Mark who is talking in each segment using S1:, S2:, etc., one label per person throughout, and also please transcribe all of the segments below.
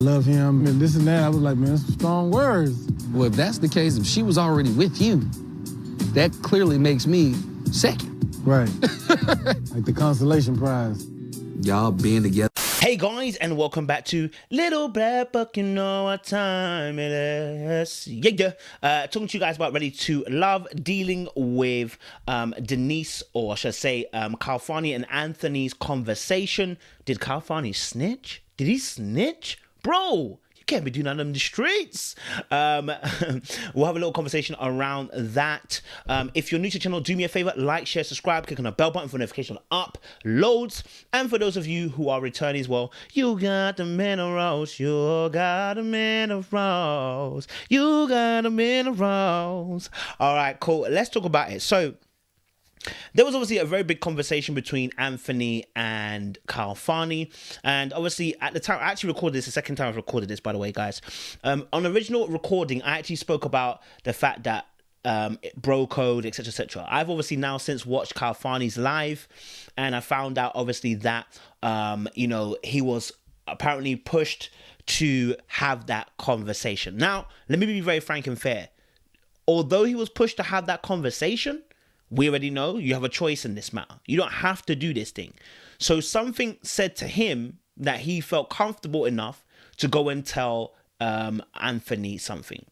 S1: love him and this and that. I was like, man, that's some strong words.
S2: Well, if that's the case, if she was already with you, that clearly makes me second.
S1: Right. Like the consolation prize.
S2: Y'all being together.
S3: Hey guys, and welcome back to Little Black Book. You know what time it is. Talking to you guys about Ready to Love, dealing with Denice, or should I say Khalfani and Anthony's conversation. Did Khalfani snitch? Did he snitch? Bro, you can't be doing that in the streets. We'll have a little conversation around that. If you're new to the channel, do me a favor, like, share, subscribe, click on the bell button for notification uploads. And for those of you who are returning as well, you got the minerals, you got the minerals, you got the minerals. All right, cool. Let's talk about it. So, there was obviously a very big conversation between Anthony and Khalfani, and obviously at the time, I actually recorded this, the second time I've recorded this, by the way, guys. On the original recording, I actually spoke about the fact that bro code, etc, etc. I've obviously now since watched Khalfani's live, and I found out obviously that you know, he was apparently pushed to have that conversation. Now, let me be very frank and fair. Although he was pushed to have that conversation, we already know you have a choice in this matter. You don't have to do this thing. So something said to him that he felt comfortable enough to go and tell Anthony something.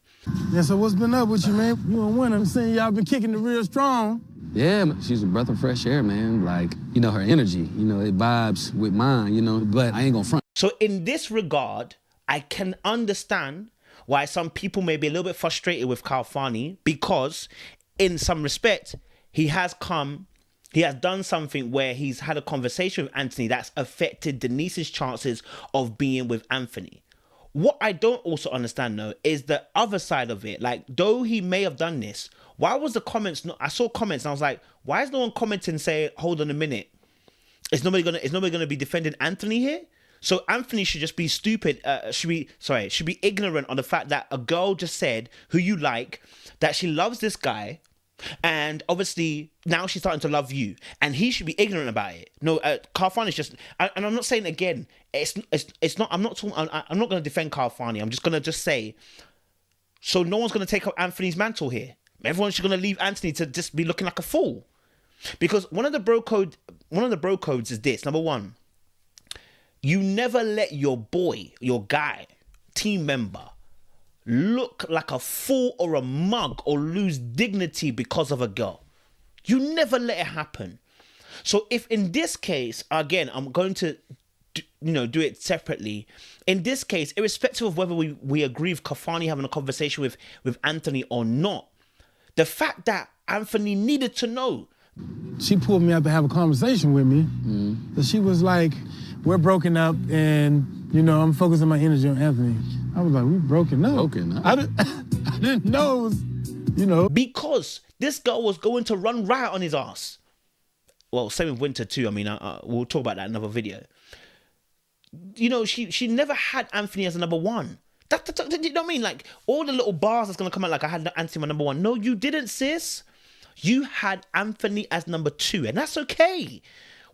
S1: Yeah, so what's been up with you, man? You a winner. I'm saying y'all been kicking it real strong.
S2: Yeah, she's a breath of fresh air, man. Like, you know, her energy, you know, it vibes with mine, you know, but I ain't gonna front.
S3: So in this regard, I can understand why some people may be a little bit frustrated with Khalfani, because in some respect, he has done something where he's had a conversation with Anthony that's affected Denice's chances of being with Anthony. What I don't also understand, though, is the other side of it. Like, though he may have done this, why was the comments not... I saw comments and I was like, why is no one commenting saying, hold on a minute, is nobody gonna be defending Anthony here? So Anthony should just be stupid, should be ignorant on the fact that a girl just said, who you like, that she loves this guy, and obviously now she's starting to love you, and he should be ignorant about it. No, Khalfani is just, and I'm not saying again, it's not. I'm not going to defend Khalfani. I'm just going to say, so no one's going to take up Anthony's mantle here. Everyone's just going to leave Anthony to just be looking like a fool, because one of the bro codes is this. Number one, you never let your boy, your guy, team member, look like a fool or a mug or lose dignity because of a girl. You never let it happen. So if in this case, again, I'm going to do it separately. In this case, irrespective of whether we agree with Khalfani having a conversation with Anthony or not, the fact that Anthony needed to know.
S1: She pulled me out to have a conversation with me. So she was like, we're broken up, and, you know, I'm focusing my energy on Anthony. I was like, we broken up.
S2: Broken up.
S1: I didn't know it was, you know.
S3: Because this girl was going to run riot on his ass. Well, same with Winter too. I mean, we'll talk about that in another video. You know, she never had Anthony as a number one. You know what I mean? Like, all the little bars that's going to come out like, I had Anthony my number one. No, you didn't, sis. You had Anthony as number two, and that's okay.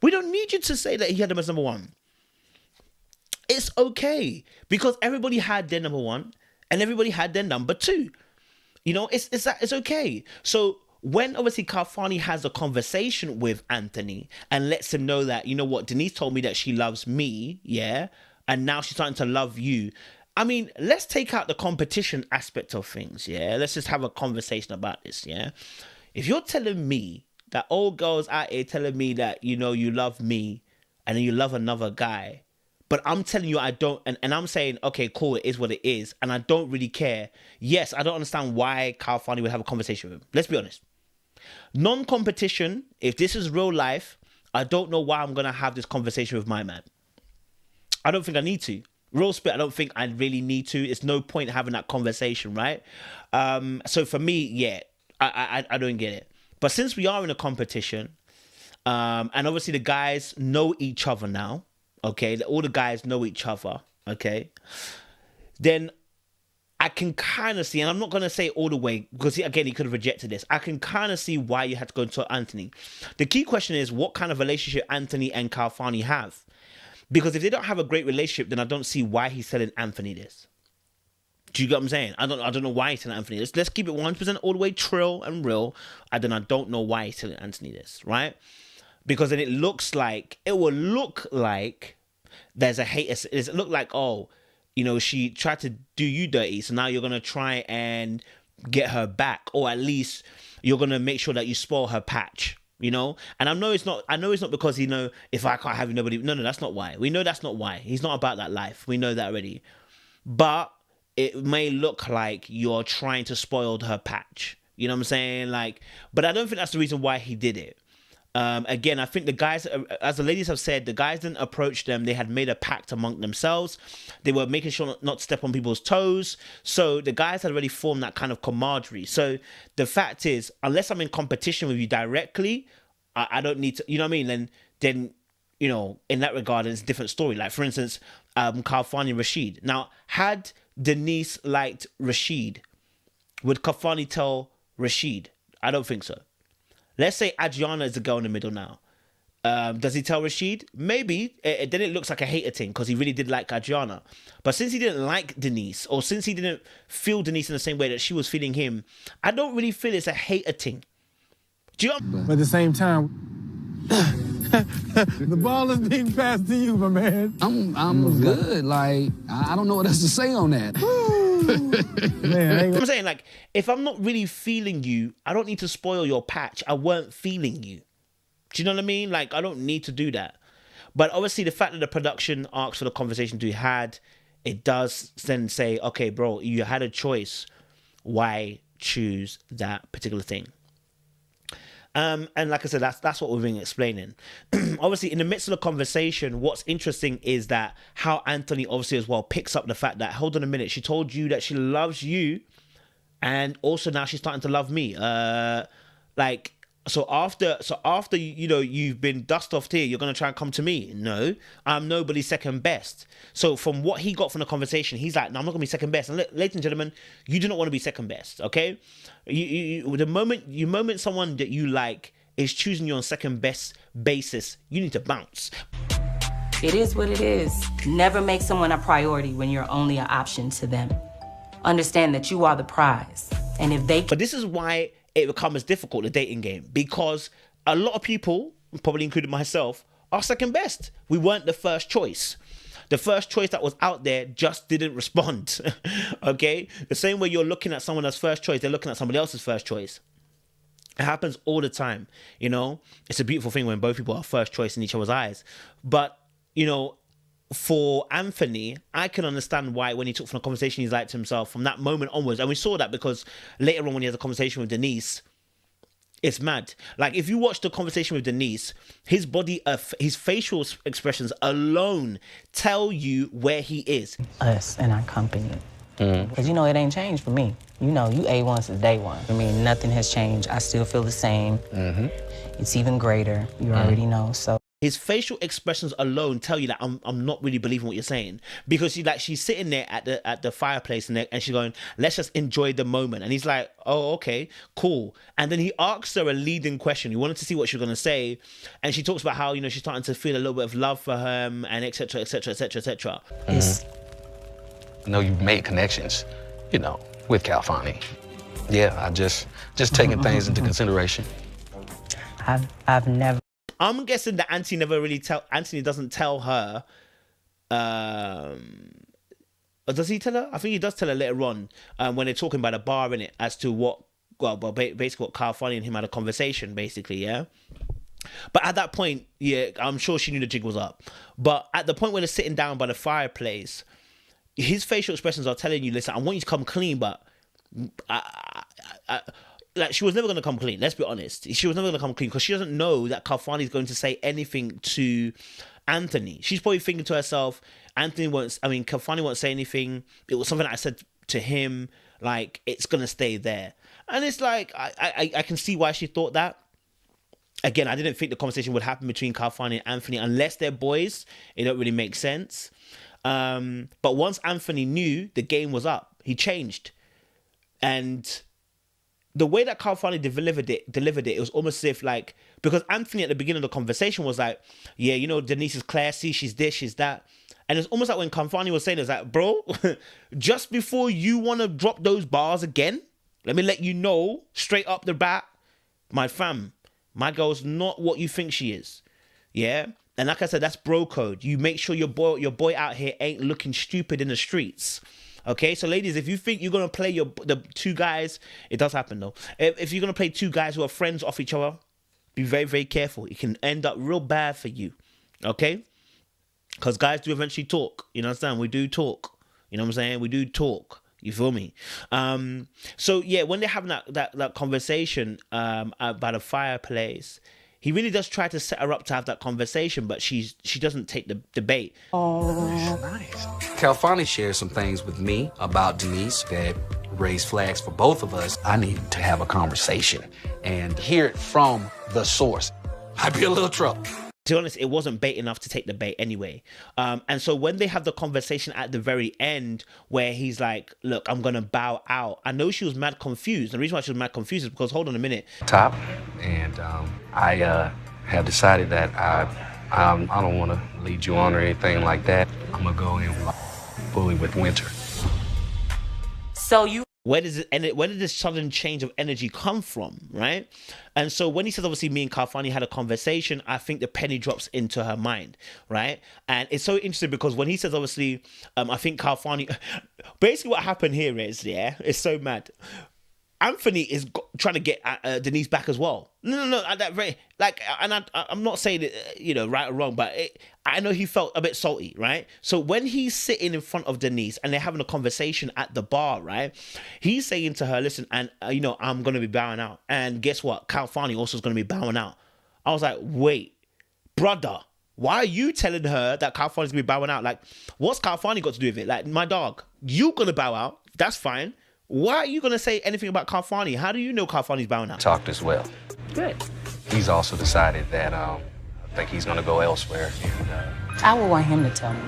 S3: We don't need you to say that he had him as number one. It's okay, because everybody had their number one and everybody had their number two. You know, it's okay. So when obviously Khalfani has a conversation with Anthony and lets him know that, you know what, Denice told me that she loves me, yeah, and now she's starting to love you. I mean, let's take out the competition aspect of things, yeah? Let's just have a conversation about this, yeah? If you're telling me that old girls out here telling me that, you know, you love me and then you love another guy, but I'm telling you I don't, and I'm saying, okay, cool, it is what it is, and I don't really care. Yes, I don't understand why Khalfani would have a conversation with him. Let's be honest. Non-competition, if this is real life, I don't know why I'm going to have this conversation with my man. I don't think I need to. Real spit, I don't think I really need to. It's no point having that conversation, right? So for me, yeah, I don't get it. But since we are in a competition, and obviously the guys know each other now, okay, all the guys know each other, okay, then I can kind of see, and I'm not going to say all the way, because again, he could have rejected this. I can kind of see why you had to go to Anthony. The key question is, what kind of relationship Anthony and Khalfani have? Because if they don't have a great relationship, then I don't see why he's telling Anthony this. Do you get what I'm saying? I don't know why he's telling Anthony this. Let's keep it 100% all the way trill and real. I don't know why he's telling Anthony this, right? Because then it will look like there's a hate. It look like, oh, you know, she tried to do you dirty, so now you're gonna try and get her back, or at least you're gonna make sure that you spoil her patch. You know, and I know it's not because, you know, if I can't have nobody. No, that's not why. We know that's not why. He's not about that life. We know that already. But it may look like you're trying to spoil her patch. You know what I'm saying? Like, but I don't think that's the reason why he did it. Again, I think the guys, as the ladies have said, the guys didn't approach them. They had made a pact among themselves. They were making sure not to step on people's toes. So the guys had already formed that kind of camaraderie. So the fact is, unless I'm in competition with you directly, I don't need to, you know what I mean? Then, you know, in that regard, it's a different story. Like, for instance, Khalfani and Rashid. Now, had Denice liked Rashid, would Khalfani tell Rashid? I don't think so. Let's say Adriana is the girl in the middle now. Does he tell Rashid? Maybe. Then it looks like a hater thing because he really did like Adriana. But since he didn't like Denice, or since he didn't feel Denice in the same way that she was feeling him, I don't really feel it's a hater thing. Do you know?
S1: But at the same time, the ball is being passed to you, my man.
S2: I'm good. Like, I don't know what else to say on that.
S1: Man,
S3: I'm saying, like, if I'm not really feeling you, I don't need to spoil your patch. I weren't feeling you. Do you know what I mean? Like, I don't need to do that. But obviously, the fact that the production asked for the conversation to be had, it does then say, okay, bro, you had a choice. Why choose that particular thing? And like I said, that's what we've been explaining. Obviously, in the midst of the conversation, what's interesting is that how Anthony obviously as well picks up the fact that, hold on a minute, she told you that she loves you, and also now she's starting to love me. So after you know you've been dust off here, you're gonna try and come to me. No, I'm nobody's second best. So from what he got from the conversation, he's like, no, I'm not gonna be second best. And ladies and gentlemen, you do not want to be second best. Okay, the moment someone that you like is choosing you on second best basis, you need to bounce.
S4: It is what it is. Never make someone a priority when you're only an option to them. Understand that you are the prize, and if they.
S3: But this is why it becomes difficult, the dating game, because a lot of people, probably including myself, are second best. We weren't the first choice. The first choice that was out there just didn't respond. Okay? The same way you're looking at someone as first choice, they're looking at somebody else's first choice. It happens all the time, you know? It's a beautiful thing when both people are first choice in each other's eyes. But, you know, for Anthony, I can understand why when he took from the conversation he's like to himself from that moment onwards. And we saw that because later on when he has a conversation with Denice, it's mad. Like, if you watch the conversation with Denice, his body, his facial expressions alone tell you where he is.
S4: Us and our company. Because, you know, it ain't changed for me. You know, you A1 since day one. I mean, nothing has changed. I still feel the same. It's even greater. You already know, so.
S3: His facial expressions alone tell you that I'm not really believing what you're saying, because she's sitting there at the fireplace and she's going, let's just enjoy the moment, and he's like, oh, okay, cool. And then he asks her a leading question. He wanted to see what she was gonna say, and she talks about how, you know, she's starting to feel a little bit of love for him, and etc. etc. etc. etc.
S5: I know you've made connections, you know, with Khalfani. Yeah, I just taking things into consideration.
S4: I've never.
S3: I'm guessing that Anthony doesn't tell her. Or does he tell her? I think he does tell her later on when they're talking about a bar in it as to basically what Khalfani and him had a conversation, basically, yeah. But at that point, yeah, I'm sure she knew the jig was up. But at the point where they're sitting down by the fireplace, his facial expressions are telling you, listen, I want you to come clean, but like, she was never going to come clean. Let's be honest. She was never going to come clean because she doesn't know that Khalfani is going to say anything to Anthony. She's probably thinking to herself, Khalfani won't say anything. It was something that I said to him. Like, it's going to stay there. And it's like, I can see why she thought that. Again, I didn't think the conversation would happen between Khalfani and Anthony unless they're boys. It don't really make sense. But once Anthony knew, the game was up. He changed. And the way that Khalfani delivered it was almost as if like, because Anthony at the beginning of the conversation was like, yeah, you know, Denice is classy, she's this, she's that. And it's almost like when Khalfani was saying, it's like, bro, just before you want to drop those bars again, let me let you know straight up the bat, my fam, my girl's not what you think she is. Yeah? And like I said, that's bro code. You make sure your boy out here ain't looking stupid in the streets. Okay, so ladies, if you think you're gonna play the two guys, it does happen though. If you're gonna play two guys who are friends off each other, be very, very careful. It can end up real bad for you. Okay, because guys do eventually talk. You know what I'm saying? We do talk. You know what I'm saying? We do talk. You feel me? So yeah, when they're having that conversation about a fireplace, he really does try to set her up to have that conversation, but she doesn't take the debate.
S5: Nice.
S2: Khalfani shared some things with me about Denice that raised flags for both of us. I needed to have a conversation and hear it from the source. I'd be a little trouble.
S3: To be honest, it wasn't bait enough to take the bait anyway. And so when they have the conversation at the very end where he's like, look, I'm going to bow out. I know she was mad confused. The reason why she was mad confused is because, hold on a minute.
S5: Top, and I have decided that I don't want to lead you on or anything like that. I'm going to go in fully with Winter.
S4: So you...
S3: Where did this sudden change of energy come from, right? And so when he says, obviously, me and Khalfani had a conversation, I think the penny drops into her mind, right? And it's so interesting because when he says, obviously, I think Khalfani... Basically what happened here is, yeah, it's so mad. Anthony is trying to get Denice back as well. No, at that very, like, and I'm not saying it, you know, right or wrong, but I know he felt a bit salty, right? So when he's sitting in front of Denice and they're having a conversation at the bar, right? He's saying to her, listen, and you know, I'm gonna be bowing out, and guess what? Khalfani also is gonna be bowing out. I was like, wait, brother, why are you telling her that Khalfani's gonna be bowing out? Like, what's Khalfani got to do with it? Like, my dog, you gonna bow out? That's fine. Why are you going to say anything about Khalfani? How do you know Khalfani's bowing out?
S5: Talked as well.
S3: Good.
S5: He's also decided that I think he's going to go elsewhere. And,
S4: I would want him to tell me.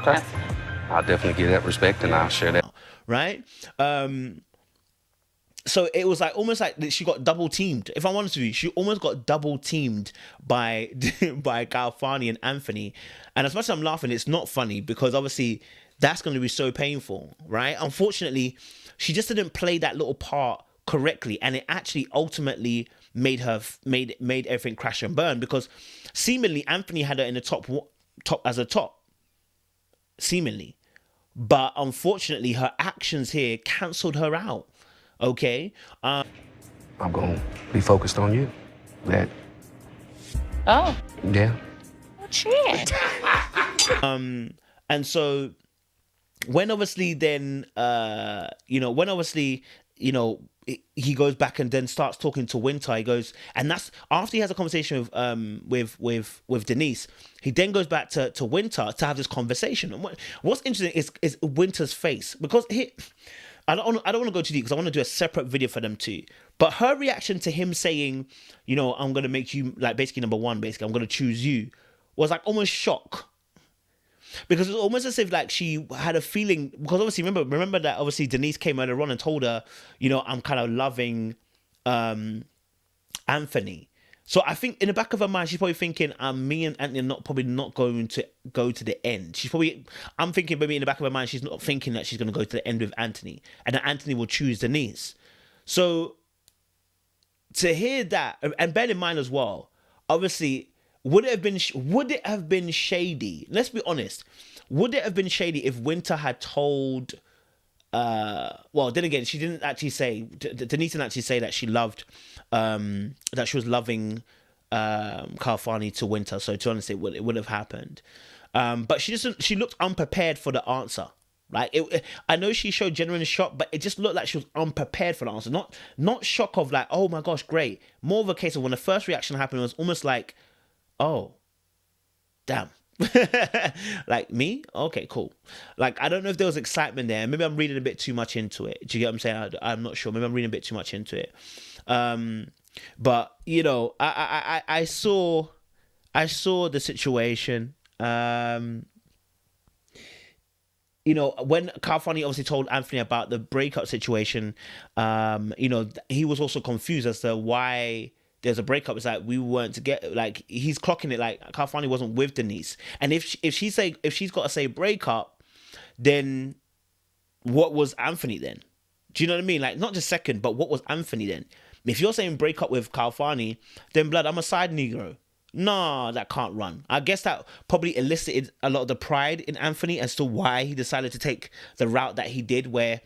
S5: okay. I'll definitely give that respect and I'll share that.
S3: Right? So it was like almost like she got double teamed. If I'm honest with you, she almost got double teamed by Khalfani and Anthony. And as much as I'm laughing, it's not funny because obviously that's going to be so painful, right? Unfortunately, she just didn't play that little part correctly, and it actually ultimately made everything crash and burn because seemingly Anthony had her in the top as a top, seemingly, but unfortunately her actions here cancelled her out. Okay,
S5: I'm gonna be focused on you. That.
S4: Oh.
S5: Yeah.
S4: Shit.
S3: And so when obviously then he goes back and then starts talking to Winter. He goes, and that's after he has a conversation with Denice. He then goes back to Winter to have this conversation. And what's interesting is Winter's face because I don't want to go too deep because I want to do a separate video for them too. But her reaction to him saying, you know, I'm gonna make you like basically number one. Basically, I'm gonna choose you, was like almost shock. Because it's almost as if like she had a feeling, because obviously remember that obviously Denice came earlier on and told her, you know, I'm kind of loving Anthony. So I think in the back of her mind, she's probably thinking, me and Anthony are probably not going to go to the end. I'm thinking maybe in the back of her mind, she's not thinking that she's going to go to the end with Anthony and that Anthony will choose Denice. So to hear that, and bear in mind as well, obviously, would it have been shady? Let's be honest. Would it have been shady if Winter had told? Well, then again, she didn't actually say. Denice didn't actually say that she loved, that she was loving Khalfani to Winter. So to be honest, it would have happened. But she looked unprepared for the answer. Like I know she showed genuine shock, but it just looked like she was unprepared for the answer. Not shock of like, oh my gosh, great. More of a case of when the first reaction happened, it was almost like, oh, damn. Like me? Okay, cool. Like, I don't know if there was excitement there. Maybe I'm reading a bit too much into it. Do you get what I'm saying? I'm not sure. Maybe I'm reading a bit too much into it. But, you know, I saw the situation. you know, when Khalfani obviously told Anthony about the breakup situation, you know, he was also confused as to why there's a breakup. It's like we weren't together. Like he's clocking it like Khalfani wasn't with Denice. And if she's got to say breakup, then what was Anthony then? Do you know what I mean? Like not just second, but what was Anthony then? If you're saying break up with Khalfani, then blood, I'm a side Negro. Nah, that can't run. I guess that probably elicited a lot of the pride in Anthony as to why he decided to take the route that he did, where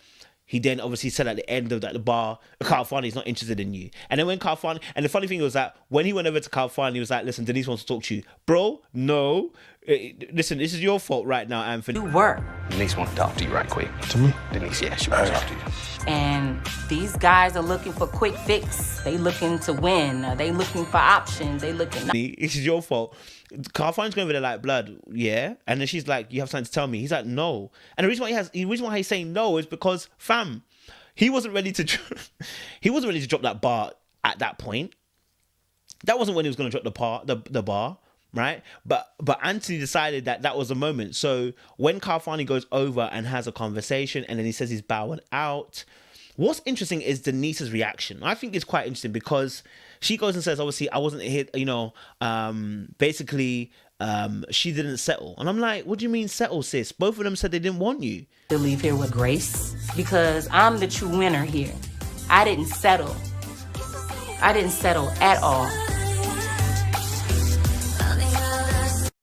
S3: he then obviously said at the end of the bar, Khalfani's not interested in you. And then when Khalfani, and the funny thing was that when he went over to Khalfani, he was like, listen, Denice wants to talk to you. Bro, no. Listen, this is your fault right now, Anthony.
S4: You were.
S5: Denice want to talk to you right quick.
S1: To me?
S5: Denice, yeah, she wants to talk to you.
S4: And these guys are looking for quick fix. They looking to win. They looking for options. They looking.
S3: This is your fault. Khalfani's going over there like, blood, yeah. And then she's like, you have something to tell me. He's like, no. And the reason why he's saying no is because, fam, he wasn't ready to drop that bar at that point. That wasn't when he was going to drop the bar, right? But Anthony decided that was the moment. So when Khalfani goes over and has a conversation, and then he says he's bowing out. What's interesting is Denise's reaction. I think it's quite interesting because she goes and says, obviously, I wasn't here, you know, basically, she didn't settle. And I'm like, what do you mean settle, sis? Both of them said they didn't want you.
S4: To leave here with grace because I'm the true winner here. I didn't settle. I didn't settle at all.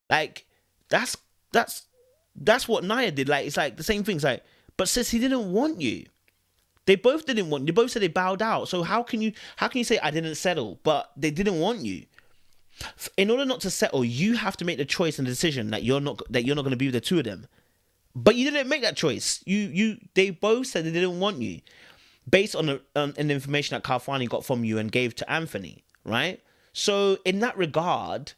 S3: Like, that's what Naya did. Like, it's like the same thing. It's like, but sis, he didn't want you. They both didn't want you. They both said they bowed out. So how can you say I didn't settle, but they didn't want you? In order not to settle, you have to make the choice and the decision that you're not going to be with the two of them. But you didn't make that choice. They both said they didn't want you, based on the information that Khalfani got from you and gave to Anthony, right? So in that regard,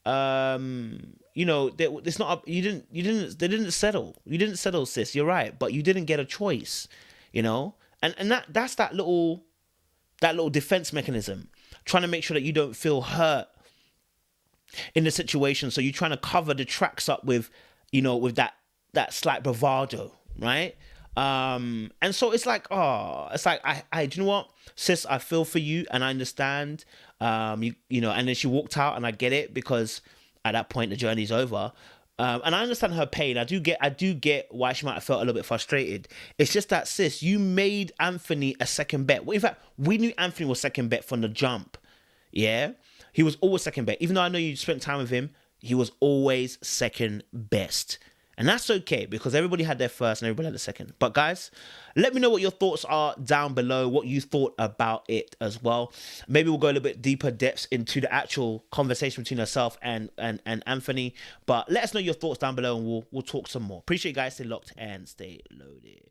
S3: you know, it's not. They didn't settle. You didn't settle, sis. You're right, but you didn't get a choice. You know, and that's that little defense mechanism, trying to make sure that you don't feel hurt in the situation. So you're trying to cover the tracks up with, you know, with that slight bravado, right? And so it's like, do you know what, sis? I feel for you, and I understand. You know, and then she walked out, and I get it because at that point the journey's over. And I understand her pain. I do get why she might have felt a little bit frustrated. It's just that, sis, you made Anthony a second bet. In fact, we knew Anthony was second bet from the jump. Yeah? He was always second bet. Even though I know you spent time with him, he was always second best. And that's okay because everybody had their first and everybody had their second. But guys, let me know what your thoughts are down below, what you thought about it as well. Maybe we'll go a little bit deeper depths into the actual conversation between herself and Anthony. But let us know your thoughts down below and we'll talk some more. Appreciate you guys. Stay locked and stay loaded.